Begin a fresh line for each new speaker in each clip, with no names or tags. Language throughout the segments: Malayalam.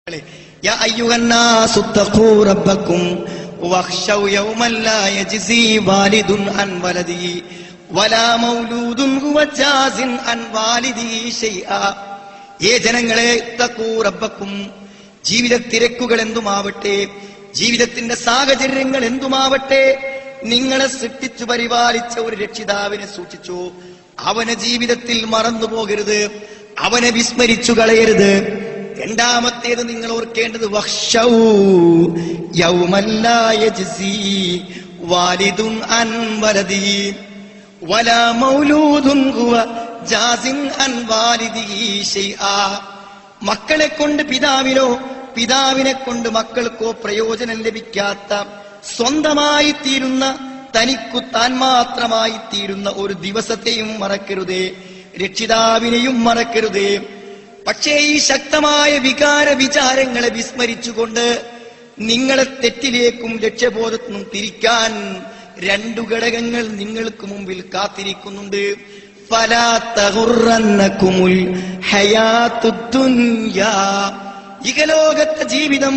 يا أيها الناس اتقوا ربكم واخشوا يوما لا يجزي والد عن ولده ولا مولود هو جاز عن والده شيئا. ജനങ്ങളെ ഇത്തഖൂ റബ്ബക്കും, ജീവിത തിരക്കുകൾ എന്തുമാവട്ടെ, ജീവിതത്തിന്റെ സാഹചര്യങ്ങൾ എന്തുമാവട്ടെ, നിങ്ങളെ സൃഷ്ടിച്ചു പരിപാലിച്ച ഒരു രക്ഷിതാവിനെ സൂക്ഷിച്ചു. അവനെ ജീവിതത്തിൽ മറന്നു പോകരുത്, അവനെ വിസ്മരിച്ചു കളയരുത്. രണ്ടാമത്തേത് നിങ്ങൾ ഓർക്കേണ്ടത് വഖ്ശൗ യൗമൻ ലാ യജ്സി വാലിദുൻ അൻ വലദിഹി വലാ മൗലൂദുൻ ഹുവ ജാസിൻ അൻ വാലിദിഹി ശൈആ. മക്കളെ കൊണ്ട് പിതാവിനോ പിതാവിനെ കൊണ്ട് മക്കൾക്കോ പ്രയോജനം ലഭിക്കാത്ത, സ്വന്തമായി തീരുന്ന, തനിക്കു താൻ മാത്രമായി തീരുന്ന ഒരു ദിവസത്തെയും മറക്കരുതേ, രക്ഷിതാവിനെയും മറക്കരുതേ. പക്ഷേ ഈ ശക്തമായ വികാര വിചാരങ്ങളെ വിസ്മരിച്ചുകൊണ്ട് നിങ്ങളെ തെറ്റിലേക്കും ലക്ഷ്യബോധത്തിനും തിരിക്കാൻ രണ്ടു ഘടകങ്ങൾ നിങ്ങൾക്ക് മുമ്പിൽ കാത്തിരിക്കുന്നുണ്ട്. ഫലാ തഗുറന്നകുമുൽ ഹയാത്തുദ് ദുനിയാ, ഇഹലോകത്തെ ജീവിതം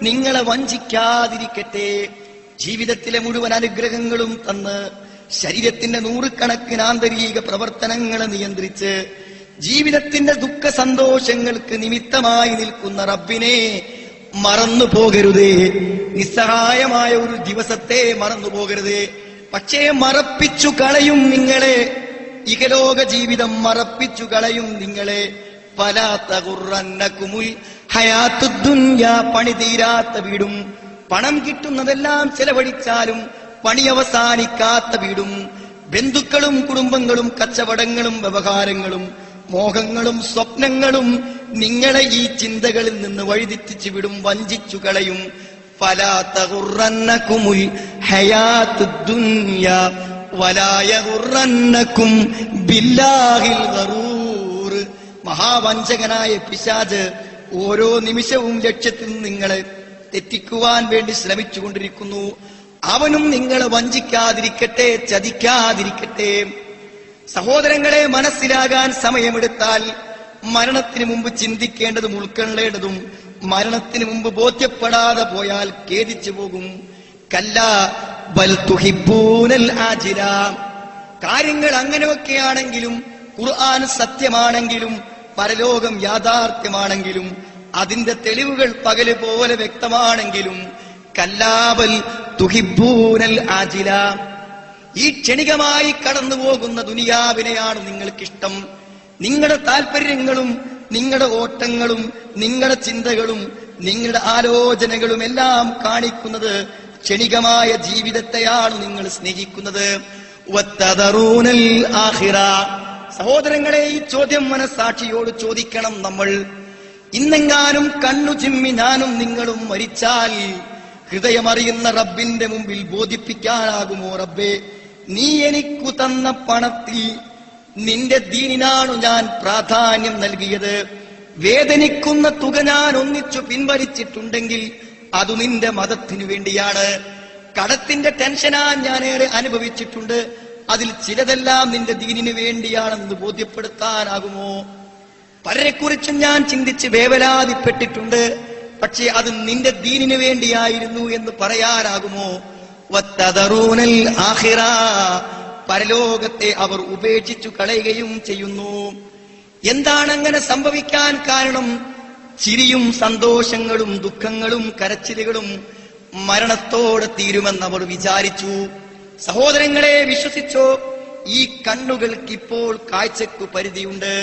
നിങ്ങളെ വഞ്ചിക്കാതിരിക്കട്ടെ. ജീവിതത്തിലെ മുഴുവൻ അനുഗ്രഹങ്ങളും തന്ന് ശരീരത്തിന്റെ നൂറുകണക്കിന് ആന്തരിക പ്രവർത്തനങ്ങളെ നിയന്ത്രിച്ച് ജീവിതത്തിന്റെ ദുഃഖ സന്തോഷങ്ങൾക്ക് നിമിത്തമായി നിൽക്കുന്ന റബ്ബിനെ മറന്നു പോകരുതേ. നിസ്സഹായമായ ഒരു ദിവസത്തെ മറന്നു പോകരുതേ. പക്ഷേ മറപ്പിച്ചു കളയും നിങ്ങളെ, ഇഹലോക ജീവിതം മറപ്പിച്ചു കളയും നിങ്ങളെ. ഫലാ തഗുറന്നകുമുൽ ഹയാത്തുദ് ദുനിയാ, പണി തീരാത്ത വീടും, പണം കിട്ടുന്നതെല്ലാം ചെലവഴിച്ചാലും പണി അവസാനിക്കാത്ത വീടും, ബന്ധുക്കളും കുടുംബങ്ങളും കച്ചവടങ്ങളും വ്യവഹാരങ്ങളും മോഹങ്ങളും സ്വപ്നങ്ങളും നിങ്ങളെ ഈ ചിന്തകളിൽ നിന്ന് വഴിതെറ്റിച്ചു വിടും, വഞ്ചിച്ചു കളയും. ഫലാ തഗുറന്നകുമുൽ ഹയാത്തുദ് ദുനിയാ വലാ യഗുറന്നകും ബില്ലാഹിൽ ഗറൂർ. മഹാവഞ്ചകനായ പിശാച് ഓരോ നിമിഷവും ലക്ഷ്യത്തിൽ നിങ്ങളെ തെറ്റിക്കുവാൻ വേണ്ടി ശ്രമിച്ചുകൊണ്ടിരിക്കുന്നു. അവനും നിങ്ങളെ വഞ്ചിക്കാതിരിക്കട്ടെ, ചതിക്കാതിരിക്കട്ടെ. സഹോദരങ്ങളെ, മനസ്സിലാകാൻ സമയമെടുത്താൽ മരണത്തിന് മുമ്പ് ചിന്തിക്കേണ്ടതും ഉൾക്കൊള്ളേണ്ടതും മരണത്തിന് മുമ്പ് ബോധ്യപ്പെടാതെ പോയാൽ ഖേദിച്ചു പോകും. കല്ലാ ബൽ തുഹിബ്ബൂനൽ ആജില. കാര്യങ്ങൾ അങ്ങനെയൊക്കെയാണെങ്കിലും, ഖുർആൻ സത്യമാണെങ്കിലും, പരലോകം യാഥാർത്ഥ്യമാണെങ്കിലും, അതിന്റെ തെളിവുകൾ പകല് പോലെ വ്യക്തമാണെങ്കിലും, കല്ലാ ബൽ തുഹിബ്ബൂനൽ ആജില, ഈ ക്ഷണികമായി കടന്നു പോകുന്ന ദുനിയാവിനെയാണ് നിങ്ങൾക്കിഷ്ടം. നിങ്ങളുടെ താല്പര്യങ്ങളും നിങ്ങളുടെ ഓട്ടങ്ങളും നിങ്ങളുടെ ചിന്തകളും നിങ്ങളുടെ ആലോചനകളും എല്ലാം കാണിക്കുന്നത് ക്ഷണികമായ ജീവിതത്തെയാണ് നിങ്ങൾ സ്നേഹിക്കുന്നത്. വത്തദറൂനൽ ആഖിറ. സഹോദരങ്ങളെ, ഈ ചോദ്യം മനസ്സാക്ഷിയോട് ചോദിക്കണം നമ്മൾ. ഇന്നെങ്ങാനും കണ്ണു ചിമ്മി ഞാനും നിങ്ങളും മരിച്ചാൽ ഹൃദയമറിയുന്ന റബ്ബിന്റെ മുമ്പിൽ ബോധിപ്പിക്കാനാകുമോ, റബ്ബേ, നീ എനിക്കു തന്ന പണത്തിൽ നിന്റെ ദീനിനാണു ഞാൻ പ്രാധാന്യം നൽകിയത്. വേദനിക്കുന്ന തുക ഞാൻ ഒന്നിച്ചു പിൻവലിച്ചിട്ടുണ്ടെങ്കിൽ അത് നിന്റെ മതത്തിനു വേണ്ടിയാണ്. കടത്തിന്റെ ടെൻഷനാ ഞാനേറെ അനുഭവിച്ചിട്ടുണ്ട്, അതിൽ ചിലതെല്ലാം നിന്റെ ദീനിനു വേണ്ടിയാണെന്ന് ബോധ്യപ്പെടുത്താനാകുമോ? പലരെക്കുറിച്ചും ഞാൻ ചിന്തിച്ച് വേവലാതിപ്പെട്ടിട്ടുണ്ട്, പക്ഷേ അത് നിന്റെ ദീനിനു വേണ്ടിയായിരുന്നു എന്ന് പറയാനാകുമോ? വത്തദറൂനൽ ആഖിറ. പരലോകത്തെ അവർ ഉപേക്ഷിച്ചു കളയുകയും ചെയ്യുന്നു. എന്താണ് അങ്ങനെ സംഭവിക്കാൻ കാരണം? ചിരിയും സന്തോഷങ്ങളും ദുഃഖങ്ങളും കരച്ചിലുകളും മരണത്തോടെ തീരുമെന്നവർ വിചാരിച്ചു. സഹോദരങ്ങളെ, വിശ്വസിച്ചോ, ഈ കണ്ണുകൾക്ക് ഇപ്പോൾ കാഴ്ചയ്ക്കു പരിധിയുണ്ട്.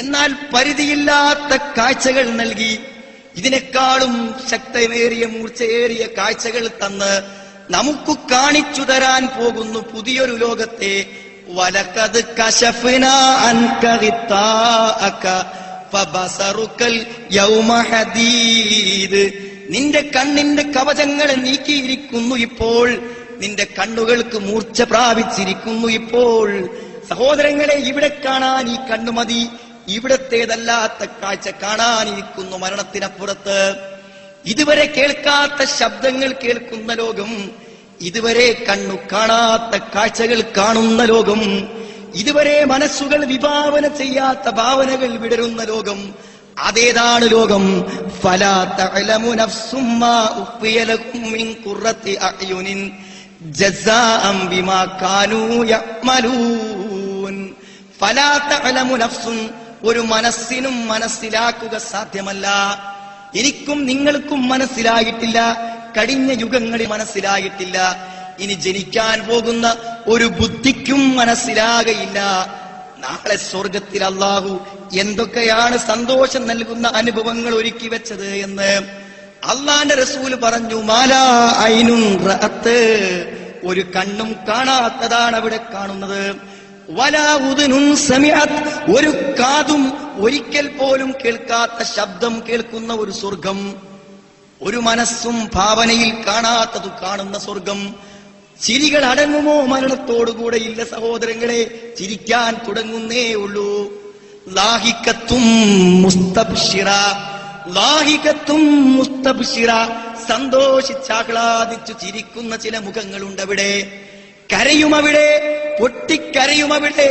എന്നാൽ പരിധിയില്ലാത്ത കാഴ്ചകൾ നൽകി ഇതിനേക്കാളും ശക്തമേറിയ മൂർച്ചയേറിയ കാഴ്ചകൾ തന്ന് നമുക്ക് കാണിച്ചു തരാൻ പോകുന്നു പുതിയൊരു ലോകത്തെ. വലഖദ് കശഫ്നാ അൻക ഗിത്താഅക ഫബസറുകൽ യൗമ ഹദീദ്. നിന്റെ കണ്ണിന്റെ കവചങ്ങളെ നീക്കിയിരിക്കുന്നു ഇപ്പോൾ, നിന്റെ കണ്ണുകൾക്ക് മൂർച്ച പ്രാപിച്ചിരിക്കുന്നു ഇപ്പോൾ. സഹോദരങ്ങളെ, ഇവിടെ കാണാൻ ഈ കണ്ണു മതി, ഇവിടത്തേതല്ലാത്ത കാഴ്ച കാണാനിരിക്കുന്നു മരണത്തിനപ്പുറത്ത്. ഇതുവരെ കേൾക്കാത്ത ശബ്ദങ്ങൾ കേൾക്കുന്ന ലോകം, ഇതുവരെ കണ്ണു കാണാത്ത കാഴ്ചകൾ കാണുന്ന ലോകം, ഇതുവരെ മനസ്സുകൾ വിഭാവന ചെയ്യാത്ത ഭാവനകൾ വിടരുന്ന ലോകം, അതേതാണ് ലോകം? ഫലാ തഅലമു നഫ്സും മാ ഉഖ്ഫിയ ലഹും മിൻ ഖുറത്തി അഅ്യുനിൻ ജസാഅൻ ബിമാ കാനൂ യഅ്മലൂൻ. ഫലാ തഅലമു നഫ്സുൻ, ഒരു മനസ്സിനും മനസ്സിലാക്കുക സാധ്യമല്ല. എനിക്കും നിങ്ങൾക്കും മനസ്സിലായിട്ടില്ല, കഴിഞ്ഞ യുഗങ്ങളിൽ മനസ്സിലായിട്ടില്ല, ഇനി ജനിക്കാൻ പോകുന്ന ഒരു ബുദ്ധിക്കും മനസ്സിലാകയില്ല. നാളെ സ്വർഗത്തിൽ അല്ലാഹു എന്തൊക്കെയാണ് സന്തോഷം നൽകുന്ന അനുഭവങ്ങൾ ഒരുക്കി വെച്ചത് എന്ന് അള്ളാന്റെ റസൂൽ പറഞ്ഞു. മാലാ ഐനുൻ റഅത്ത്, ഒരു കണ്ണും കാണാത്തതാണ് അവിടെ കാണുന്നത്. വലാ ഉദുനുൻ സമിഅത്, ഒരു കാതും ഒരിക്കൽ പോലും കേൾക്കാത്ത ശബ്ദം കേൾക്കുന്ന ഒരു സ്വർഗം. ഒരു മനസ്സും ഭാവനയിൽ കാണാത്തത് കാണുന്ന സ്വർഗം. ചിരികൾ അടങ്ങുമോ മരണത്തോടുകൂടെ? ഇല്ല സഹോദരങ്ങളെ, ചിരിക്കാൻ തുടങ്ങുന്നേ ഉള്ളൂ. ലാഹികത്തും മുസ്തബ്ശിറ, ലാഹികത്തും മുസ്തബ്ശിറ, സന്തോഷിച്ചാഹ്ലാദിച്ചു ചിരിക്കുന്ന ചില മുഖങ്ങളുണ്ടവിടെ. കരയുമവിടെ, പൊട്ടിക്കരയുമവിടെ.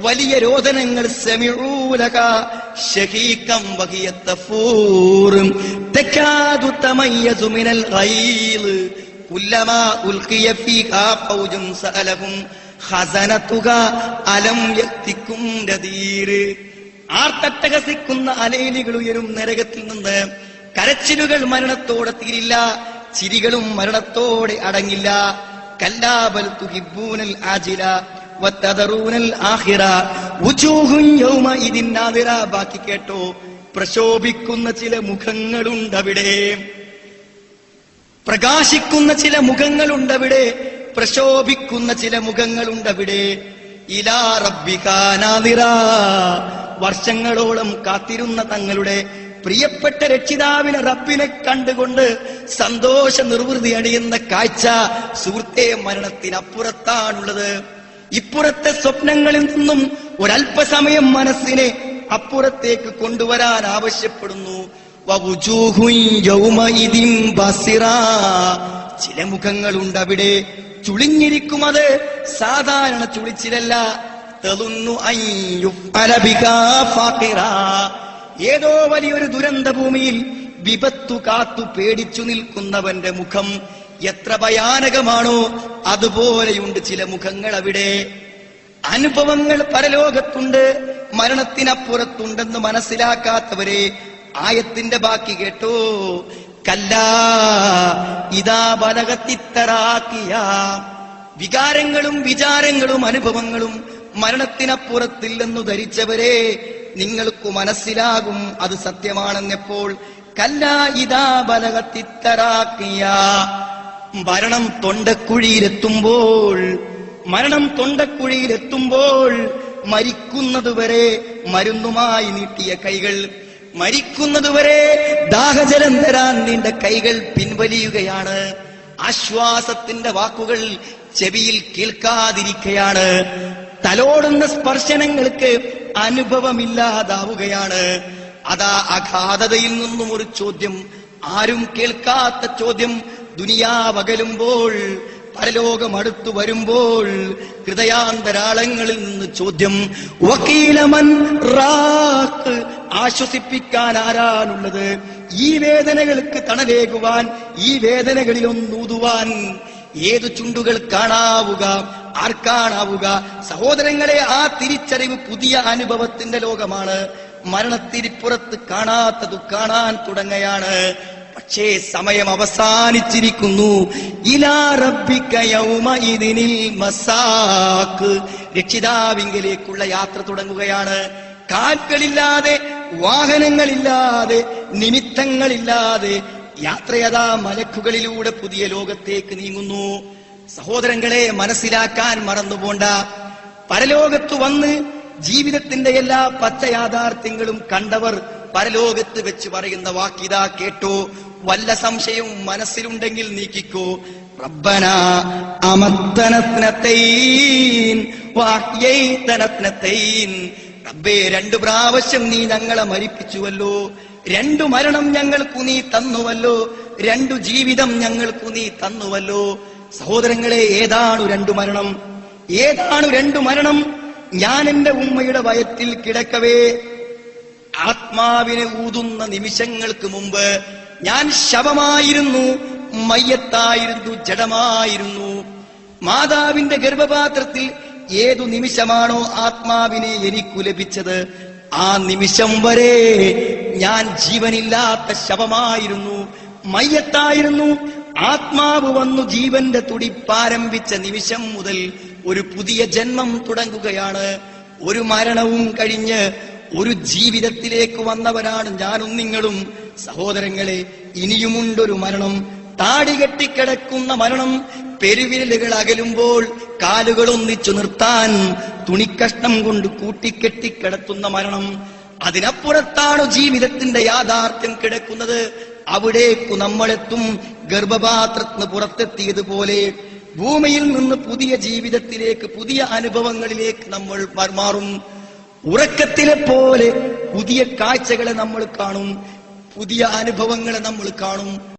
വലിയ രോദനങ്ങൾ. സമിഊലക ശഹീകം വഹിയ തഫൂർ തകാദു തമയ്യസു മിനൽ ഗൈൽ കുല്ലമാ ഉൽഖിയ ഫീഹാ ഫൗജുൻ സഅലഹും ഖസനതുഹാ അലം യഅതികും നദീർ. ആർത്തട്ടഹസിക്കുന്ന അലയിലുകൾ ഉയരും നരകത്തിൽ നിന്ന്. കരച്ചിലുകൾ മരണത്തോടെ തീരില്ല, ചിരികളും മരണത്തോടെ അടങ്ങില്ല. കല്ലാ ബൽ തുഹിബ്ബൂനൽ ആജില വതദറൂനൽ ആഖിറ വുജൂഹുൻ യൗമഇദിൻ നാദിറ. ബാക്കി കേട്ടോ, പ്രശോഭിക്കുന്ന ചില മുഖങ്ങളുണ്ടവിടെ, പ്രകാശിക്കുന്ന ചില മുഖങ്ങളുണ്ടവിടെ, പ്രശോഭിക്കുന്ന ചില മുഖങ്ങളുണ്ടവിടെ. ഇലാ റബ്ബികാ നാദിറ, വർഷങ്ങളോളം കാത്തിരുന്ന തങ്ങളുടെ പ്രിയപ്പെട്ട രക്ഷിതാവിനെ, റബ്ബിനെ കണ്ടുകൊണ്ട് സന്തോഷ നിർവൃതി അണിയുന്ന കാഴ്ച സുഹൃത്തെ മരണത്തിനപ്പുറത്താണുള്ളത്. ഇപ്പുറത്തെ സ്വപ്നങ്ങളിൽ നിന്നും ഒരല്പസമയം മനസ്സിനെ അപ്പുറത്തേക്ക് കൊണ്ടുവരാൻ ആവശ്യപ്പെടുന്നു. വവുജൂഹുൻ യൗമഇദിൻ ബസിറ, ചില മുഖങ്ങളുണ്ടവിടെ ചുളിഞ്ഞിരിക്കും. അത് സാധാരണ ചുളിച്ചിലല്ല. തളുന്നു അൻ യുഫ്അല ബികാ ഫാഖിറ, ഏതോ വലിയൊരു ദുരന്ത ഭൂമിയിൽ വിപത്തു കാത്തു പേടിച്ചു നിൽക്കുന്നവന്റെ മുഖം എത്ര ഭയാനകമാണോ അതുപോലെയുണ്ട് ചില മുഖങ്ങൾ അവിടെ. അനുഭവങ്ങൾ പരലോകത്തുണ്ട്, മരണത്തിനപ്പുറത്തുണ്ടെന്ന് മനസ്സിലാക്കാത്തവരെ ആയത്തിന്റെ ബാക്കി കേട്ടോ. കല്ലാ ഇദാ ബലഗത്തിത്തറാഖിയ, വികാരങ്ങളും വിചാരങ്ങളും അനുഭവങ്ങളും മരണത്തിനപ്പുറത്തില്ലെന്നു ധരിച്ചവരെ, നിങ്ങൾക്ക് മനസ്സിലാകും അത് സത്യമാണെന്നെപ്പോൾ. കല്ലാ ഇദാ ബലഗത്തിത്തറാഖിയ, മരണം തൊണ്ടക്കുഴിയിലെത്തുമ്പോൾ, മരണം തൊണ്ടക്കുഴിയിലെത്തുമ്പോൾ മരിക്കുന്നതുവരെ മരുന്നുമായി നീട്ടിയ കൈകൾ, മരിക്കുന്നതുവരെ ദാഹജലം തരാൻ നീണ്ട കൈകൾ പിൻവലിയുകയാണ്. ആശ്വാസത്തിന്റെ വാക്കുകൾ ചെവിയിൽ കേൾക്കാതിരിക്കുകയാണ്. തലോടുന്ന സ്പർശനങ്ങൾക്ക് അനുഭവമില്ലാതാവുകയാണ്. അതാ അഗാധതയിൽ നിന്നും ഒരു ചോദ്യം, ആരും കേൾക്കാത്ത ചോദ്യം. ദുനിയാവകലുമ്പോൾ, പരലോകം അടുത്തു വരുമ്പോൾ ഹൃദയാന്തരാളങ്ങളിൽ നിന്ന് ചോദ്യം. വക്കീലമൻ റാഖ്, ആശ്വസിപ്പിക്കാൻ ആരാണുള്ളത്? ഈ വേദനകൾക്ക് തണലേകുവാൻ, ഈ വേദനകളിൽ ഒന്നൂതുവാൻ ഏതു ചുണ്ടുകൾ കാണാവുക, ആർക്കാണാവുക? സഹോദരങ്ങളെ, ആ തിരിച്ചറിവ് പുതിയ അനുഭവത്തിന്റെ ലോകമാണ്. മരണത്തിരിപ്പുറത്ത് കാണാത്തതു കാണാൻ തുടങ്ങുകയാണ്. പക്ഷേ സമയം അവസാനിച്ചിരിക്കുന്നു. ഇലാ റബ്ബിക യൗമഇദിനിൽ മസാഖ്, രക്ഷിതാവിങ്കലേക്കുള്ള യാത്ര തുടങ്ങുകയാണ്. കാൽകളില്ലാതെ, വാഹനങ്ങളില്ലാതെ, നിമിത്തങ്ങളില്ലാതെ യാത്രയതാ മലക്കുകളിലൂടെ പുതിയ ലോകത്തേക്ക് നീങ്ങുന്നു. സഹോദരങ്ങളെ, മനസ്സിലാക്കാൻ മറന്നുപോണ്ട. പരലോകത്ത് വന്ന് ജീവിതത്തിന്റെ എല്ലാ പച്ച യാഥാർത്ഥ്യങ്ങളും കണ്ടവർ പരലോകത്ത് വെച്ച് പറയുന്ന വാക്കിതാ കേട്ടോ. വല്ല സംശയവും മനസ്സിലുണ്ടെങ്കിൽ നീക്കിക്കോ. റബ്ബനാ അമത്തനത്നതൈൻ വഅഹ്യൈതനത്നതൈൻ, റബ്ബേ 2 പ്രാവശ്യം നീ ഞങ്ങളെ മരിപ്പിച്ചുവല്ലോ, 2 മരണം ഞങ്ങൾക്കു നീ തന്നുവല്ലോ, 2 ജീവിതം ഞങ്ങൾക്കു നീ തന്നുവല്ലോ. സഹോദരങ്ങളെ, ഏതാണ് 2 മരണം? ഏതാണ് 2 മരണം? ഞാൻ എന്റെ ഉമ്മയുടെ വയറ്റിൽ കിടക്കവേ ആത്മാവിനെ ഊതുന്ന നിമിഷങ്ങൾക്ക് മുമ്പ് ഞാൻ ശവമായിരുന്നു, മയ്യത്തായിരുന്നു, ജഡമായിരുന്നു. മാതാവിന്റെ ഗർഭപാത്രത്തിൽ ഏതു നിമിഷമാണോ ആത്മാവിനെ എനിക്കു ലഭിച്ചത്, ആ നിമിഷം വരെ ഞാൻ ജീവനില്ലാത്ത ശവമായിരുന്നു, മയ്യത്തായിരുന്നു. ആത്മാവ് വന്നു ജീവന്റെ തുടിപ്പാരംഭിച്ച നിമിഷം മുതൽ ഒരു പുതിയ ജന്മം തുടങ്ങുകയാണ്. ഒരു മരണവും കഴിഞ്ഞ് ഒരു ജീവിതത്തിലേക്ക് വന്നവരാണ് ഞാനും നിങ്ങളും. സഹോദരങ്ങളെ, ഇനിയുമുണ്ടൊരു മരണം, താടി കെട്ടിക്കിടക്കുന്ന മരണം, പെരുവിരലുകൾ അകലുമ്പോൾ കാലുകൾ ഒന്നിച്ചു നിർത്താൻ തുണിക്കഷ്ണം കൊണ്ട് കൂട്ടിക്കെട്ടിക്കിടത്തുന്ന മരണം. അതിനപ്പുറത്താണ് ജീവിതത്തിന്റെ യാഥാർത്ഥ്യം കിടക്കുന്നത്. അവിടേക്കു നമ്മളെത്തും. ഗർഭപാത്രത്തിന് പുറത്തെത്തിയതുപോലെ ഭൂമിയിൽ നിന്ന് പുതിയ ജീവിതത്തിലേക്ക്, പുതിയ അനുഭവങ്ങളിലേക്ക് നമ്മൾ മാറും. ഉറക്കത്തിലെ പോലെ പുതിയ കാഴ്ചകളെ നമ്മൾ കാണും, പുതിയ അനുഭവങ്ങളെ നമ്മൾ കാണും.